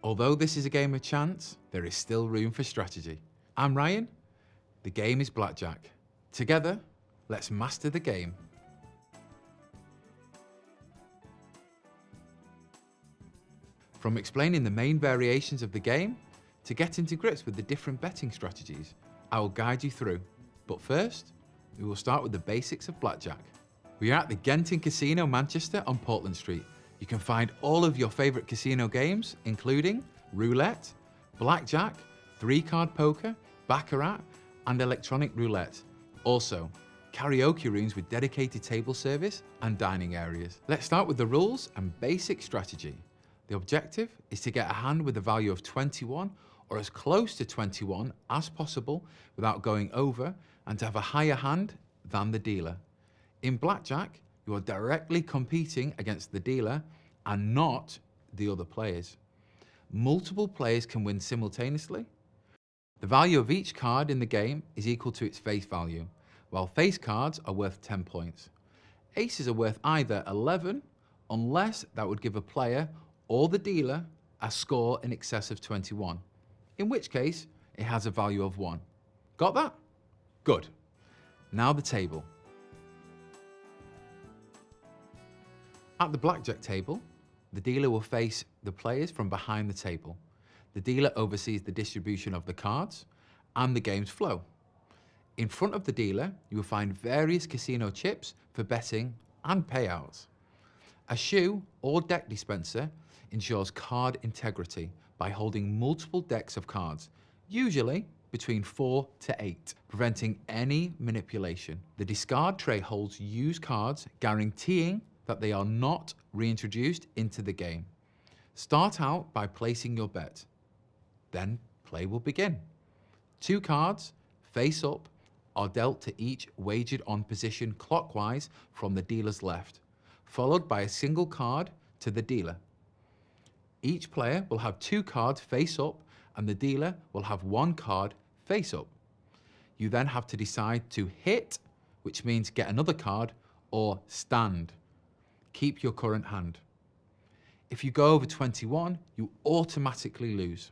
Although this is a game of chance, there is still room for strategy. I'm Ryan. The game is Blackjack. Together, let's master the game. From explaining the main variations of the game to getting to grips with the different betting strategies, I will guide you through. But first, we will start with the basics of Blackjack. We are at the Genting Casino, Manchester on Portland Street. You can find all of your favourite casino games, including roulette, blackjack, 3-card poker, baccarat, and electronic roulette. Also, karaoke rooms with dedicated table service and dining areas. Let's start with the rules and basic strategy. The objective is to get a hand with a value of 21 or as close to 21 as possible without going over, and to have a higher hand than the dealer. In blackjack, you are directly competing against the dealer and not the other players. Multiple players can win simultaneously. The value of each card in the game is equal to its face value, while face cards are worth 10 points. Aces are worth either 11, unless that would give a player or the dealer a score in excess of 21, in which case it has a value of 1. Got that? Good. Now the table. At the blackjack table, the dealer will face the players from behind the table. The dealer oversees the distribution of the cards and the game's flow. In front of the dealer, you will find various casino chips for betting and payouts. A shoe or deck dispenser ensures card integrity by holding multiple decks of cards, usually between 4 to 8, preventing any manipulation. The discard tray holds used cards, guaranteeing that they are not reintroduced into the game. Start out by placing your bet. Then play will begin. 2 cards, face up, are dealt to each wagered on position clockwise from the dealer's left, followed by a single card to the dealer. Each player will have 2 cards face up and the dealer will have 1 card face up. You then have to decide to hit, which means get another card, or stand. Keep your current hand. If you go over 21, you automatically lose.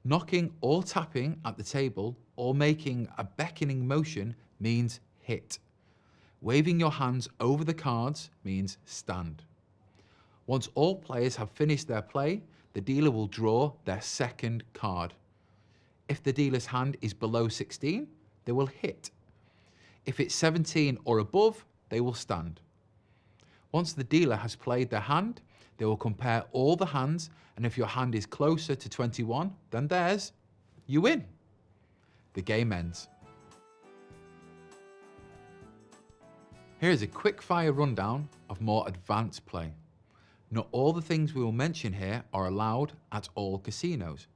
Knocking or tapping at the table or making a beckoning motion means hit. Waving your hands over the cards means stand. Once all players have finished their play, the dealer will draw their second card. If the dealer's hand is below 16, they will hit. If it's 17 or above, they will stand. Once the dealer has played their hand, they will compare all the hands, and if your hand is closer to 21 than theirs, you win. The game ends. Here is a quick-fire rundown of more advanced play. Not all the things we will mention here are allowed at all casinos.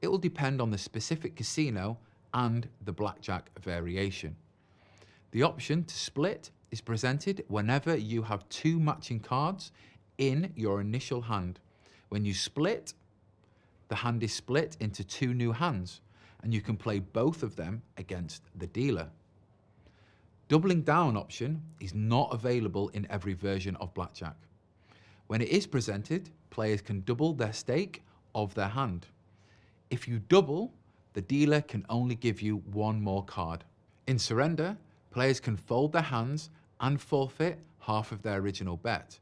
It will depend on the specific casino and the blackjack variation. The option to split is presented whenever you have 2 matching cards in your initial hand. When you split, the hand is split into 2 new hands, and you can play both of them against the dealer. Doubling down option is not available in every version of blackjack. When it is presented, players can double their stake of their hand. If you double, the dealer can only give you 1 more card. In surrender, players can fold their hands and forfeit half of their original bet.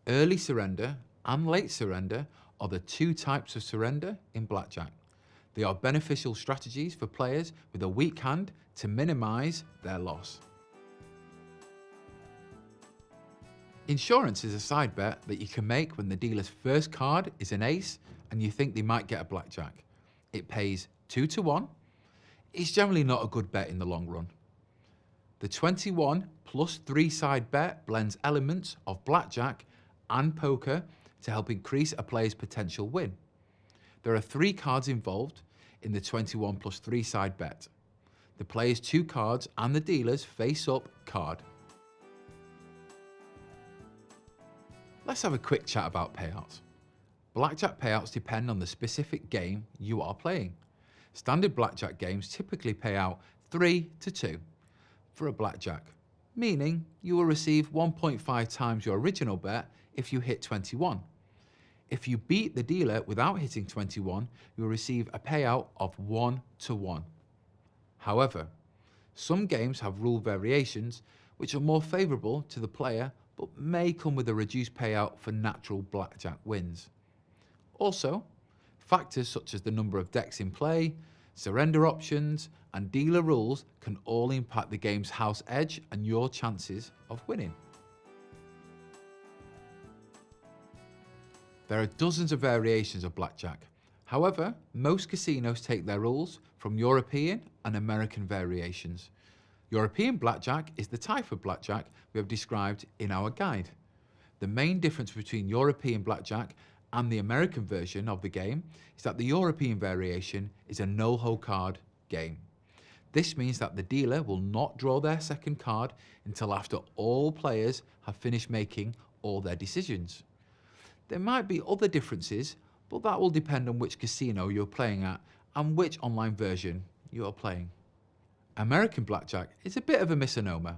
Early surrender and late surrender are the 2 types of surrender in blackjack. They are beneficial strategies for players with a weak hand to minimize their loss. Insurance is a side bet that you can make when the dealer's first card is an ace and you think they might get a blackjack. It pays 2 to 1. It's generally not a good bet in the long run. The 21 plus 3 side bet blends elements of blackjack and poker to help increase a player's potential win. There are 3 cards involved in the 21 plus 3 side bet. The player's 2 cards and the dealer's face-up card. Let's have a quick chat about payouts. Blackjack payouts depend on the specific game you are playing. Standard blackjack games typically pay out 3 to 2 for a blackjack, meaning you will receive 1.5 times your original bet if you hit 21. If you beat the dealer without hitting 21, you'll receive a payout of 1-1. However, some games have rule variations which are more favourable to the player but may come with a reduced payout for natural blackjack wins. Also, factors such as the number of decks in play, surrender options, and dealer rules can all impact the game's house edge and your chances of winning. There are dozens of variations of blackjack. However, most casinos take their rules from European and American variations. European blackjack is the type of blackjack we have described in our guide. The main difference between European blackjack and the American version of the game is that the European variation is a no-hold card game. This means that the dealer will not draw their second card until after all players have finished making all their decisions. There might be other differences, but that will depend on which casino you're playing at and which online version you are playing. American blackjack is a bit of a misnomer,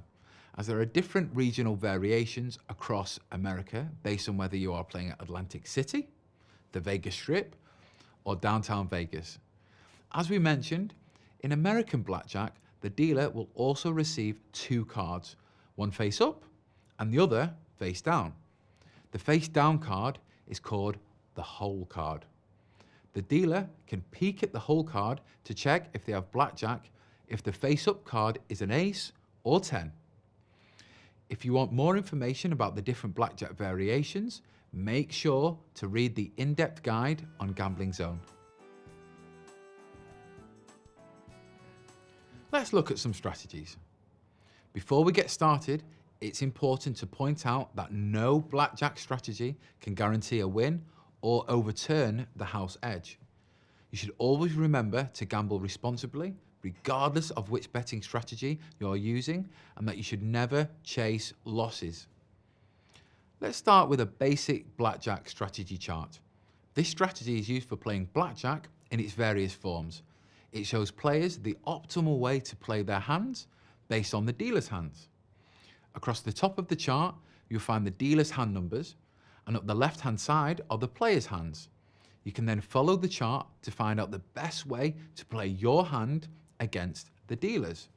as there are different regional variations across America based on whether you are playing at Atlantic City, the Vegas Strip, or downtown Vegas. As we mentioned, in American blackjack, the dealer will also receive 2 cards, one face up and the other face down. The face down card is called the hole card. The dealer can peek at the hole card to check if they have blackjack if the face up card is an ace or 10. If you want more information about the different blackjack variations, make sure to read the in-depth guide on Gambling Zone. Let's look at some strategies. Before we get started, it's important to point out that no blackjack strategy can guarantee a win or overturn the house edge. You should always remember to gamble responsibly, regardless of which betting strategy you're using, and that you should never chase losses. Let's start with a basic blackjack strategy chart. This strategy is used for playing blackjack in its various forms. It shows players the optimal way to play their hands based on the dealer's hands. Across the top of the chart, you'll find the dealer's hand numbers, and up the left-hand side are the player's hands. You can then follow the chart to find out the best way to play your hand against the dealers.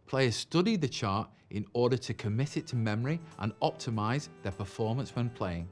Players study the chart in order to commit it to memory and optimize their performance when playing.